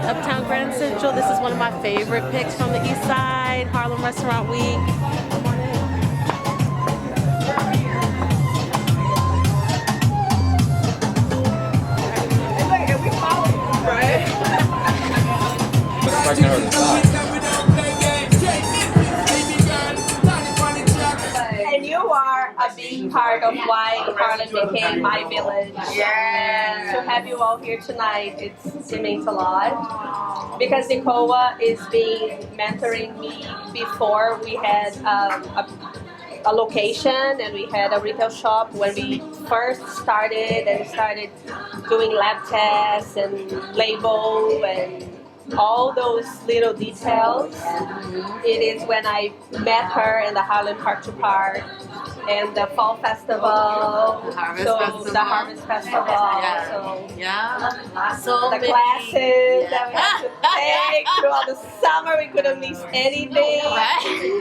Uptown Grand Central. This is one of my favorite picks from the East Side, Harlem Restaurant Week. And you are a big part of why Harlem became my village. Yeah. To have you all here tonight, it means a lot. Because Nicoa is being mentoring me before we had a location and we had a retail shop when we first started and started doing lab tests and label and all those little details. It is when I met her in the Harlem Park to Park and the Fall Festival, The Harvest Festival. Yeah. So Yeah. So the many. classes that we had to take throughout the summer, we couldn't miss anything. Right.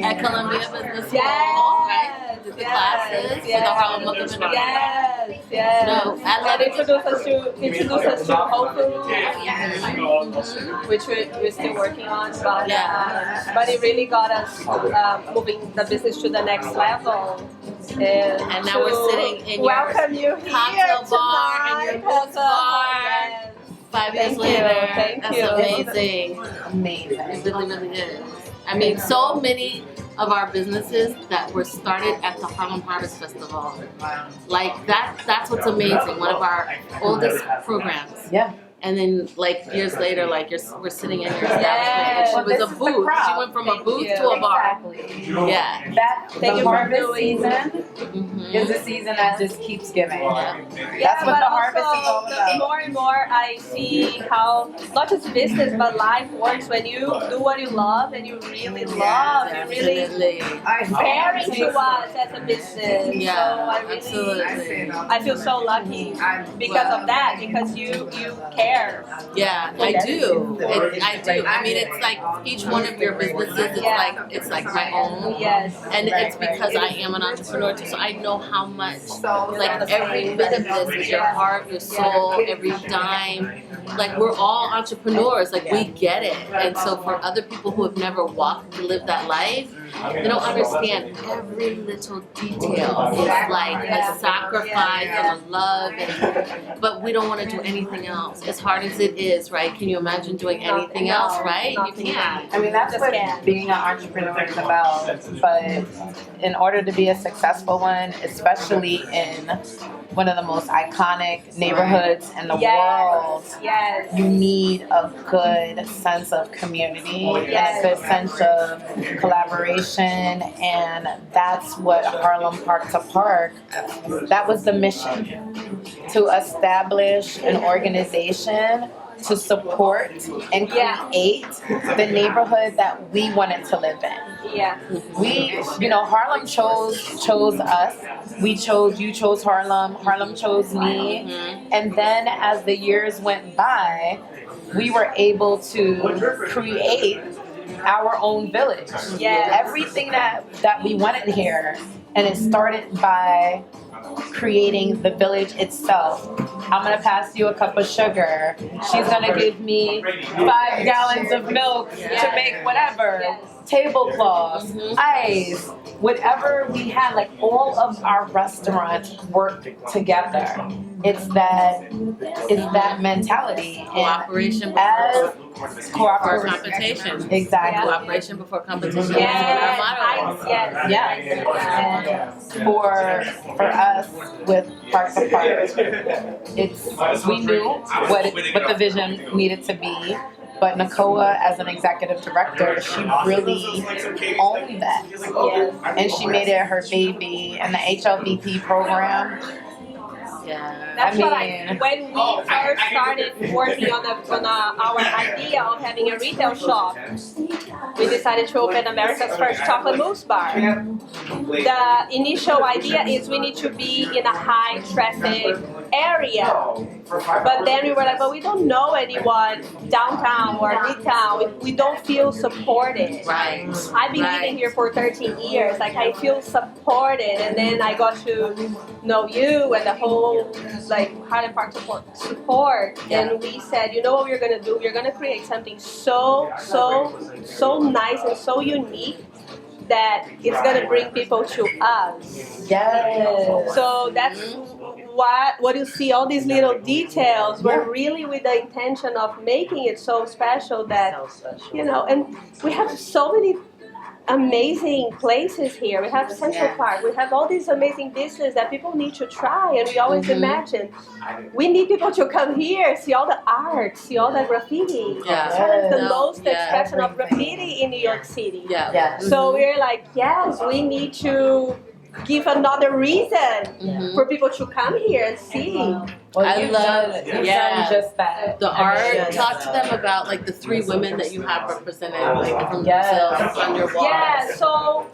At Columbia Business School, Yes. right? Did the classes for the Harlem Month of Environment. Yes, yes. No, I love And it. introduce us to Whole Foods, which we're still working on. But, but it really got us moving the business to the next level. And now we're sitting in your welcome you here cocktail bar tonight, and your books bar. Yes. 5 years Thank later. you. Thank That's you. amazing. Amazing. It really, really is. I mean, so many of our businesses that were started at the Harlem Harvest Festival. Like that's what's amazing. One of our oldest programs. Yeah. And then, like years later, like we're sitting in your establishment, Yes. and she Well, was a this is the booth. crowd. She went from a Thank booth you. to a bar. Exactly. Yeah. That Thank the you for harvest doing- season is a season that just keeps giving. Yeah, That's what but the harvest is all also, about. more and more I see how not just business but life works when you do what you love and you really love. You really Definitely. caring to us as a business. Yeah, So I really, absolutely. I feel so lucky because of that. Because you care. Yeah, I do. I do. I mean, it's like each one of your businesses. It's like my own. Yes. And it's because I am an entrepreneur too, so I know how much, like every bit of this is your heart, your soul, every dime. Like we're all entrepreneurs, like we get it. And so for other people who have never walked, lived that life, they don't understand every little detail. It's like a sacrifice and a love, but we don't want to do anything else. As hard as it is, right? Can you imagine doing anything else, right? You can't. I mean, that's what being an entrepreneur is about. But in order to be a successful one, especially in one of the most iconic neighborhoods in the world, Yes. you need a good sense of community, Yes. a good sense of collaboration, and that's what Harlem Park to Park, that was the mission, to establish an organization to support and create the neighborhood that we wanted to live in. Yeah. We, Harlem chose us. You chose Harlem. Harlem chose me. And then as the years went by, we were able to create our own village. Yes. Everything that we wanted here. And it started by creating the village itself. I'm gonna pass you a cup of sugar. She's gonna give me 5 gallons of milk to make whatever. Tablecloths, ice, whatever we had, like all of our restaurants work together. It's that mentality. Cooperation before competition. Exactly. Cooperation before competition. Yes. That's what our motto is. Yes. And for us with Park to Park, we knew what the vision needed to be. But Nicoa, as an executive director, she really owned that. Yes. And she made it her baby. And the HLVP program, Yeah. That's when we first started working on our idea of having a retail shop, we decided to open America's first chocolate mousse bar. The initial idea is we need to be in a high traffic area. But then we were like, but we don't know anyone downtown or midtown. We don't feel supported. Right. I've been living here for 13 years. Like I feel supported, and then I got to know you and the whole like Highland Park support. And we said, you know what we're gonna do? We're gonna create something so nice and so unique that it's gonna bring people to us. Yes. So that's what you see. All these little details were really with the intention of making it so special that you know. And we have so many amazing places here. We have Central Park. We have all these amazing businesses that people need to try. And we always imagine we need people to come here, see all the art, see all the graffiti. Yeah. The most expression of graffiti in New York City. Yeah. So we're like, yes, we need to give another reason for people to come here and see. Well, I love you've done just that. the art. Talk to them about like the 3 women that you have represented, like from Brazil on your wall. Yeah, so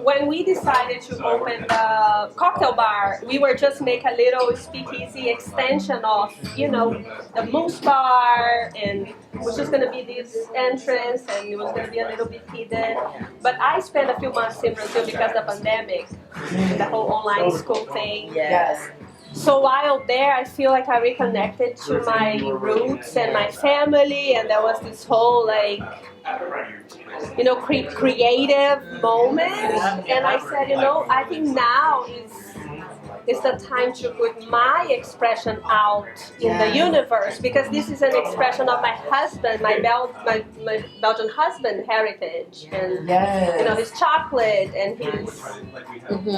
when we decided to open the cocktail bar, we were just make a little speakeasy extension of, you know, the Moose Bar, and it was just gonna be this entrance, and it was gonna be a little bit hidden. But I spent a few months in Brazil because of the pandemic, the whole online school thing. Yes. So while there, I feel like I reconnected to my roots and my family, and there was this whole like, you know, creative moment. And I said, you know, I think now is the time to put my expression out in the universe, because this is an expression of my husband, my Belgian husband heritage, and you know, his chocolate and his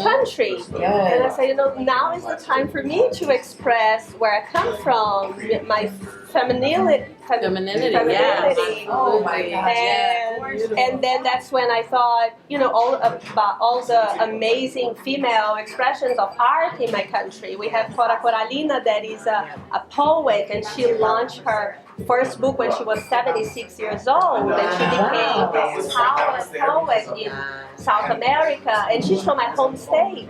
country. And I said, you know, now is the time for me to express where I come from, my femininity. Oh my gosh. And then that's when I thought, you know, about all the amazing female expressions of art in my country. We have Cora Coralina, that is a poet, and she launched her first book when she was 76 years old, and she became a power poet in South America, and she's from my home state.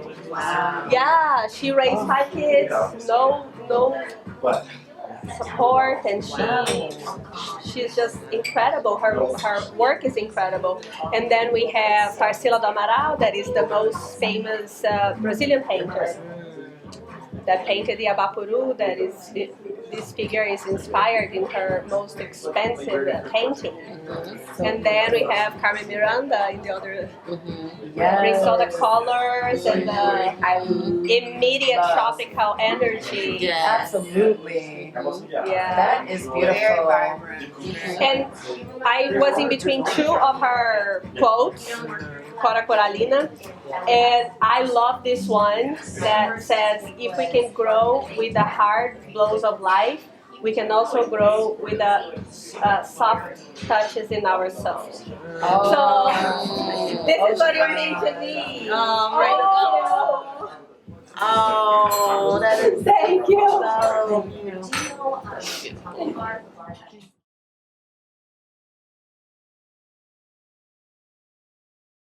Yeah, she raised 5 kids, no support, and she's just incredible. Her work is incredible. And then we have Tarsila do Amaral, that is the most famous Brazilian painter that painted the Abapuru. That is, this figure is inspired in her most expensive painting. And then we have Carmen Miranda in the other. Brings all the colors and the immediate tropical energy. Absolutely. That is beautiful. Very vibrant. And I was in between 2 of her quotes, Cora Coralina, and I love this one that says, if we can grow with the hard blows of life, we can also grow with the soft touches in our soul. So this is what you mean to me. Oh, that is thank you. so beautiful.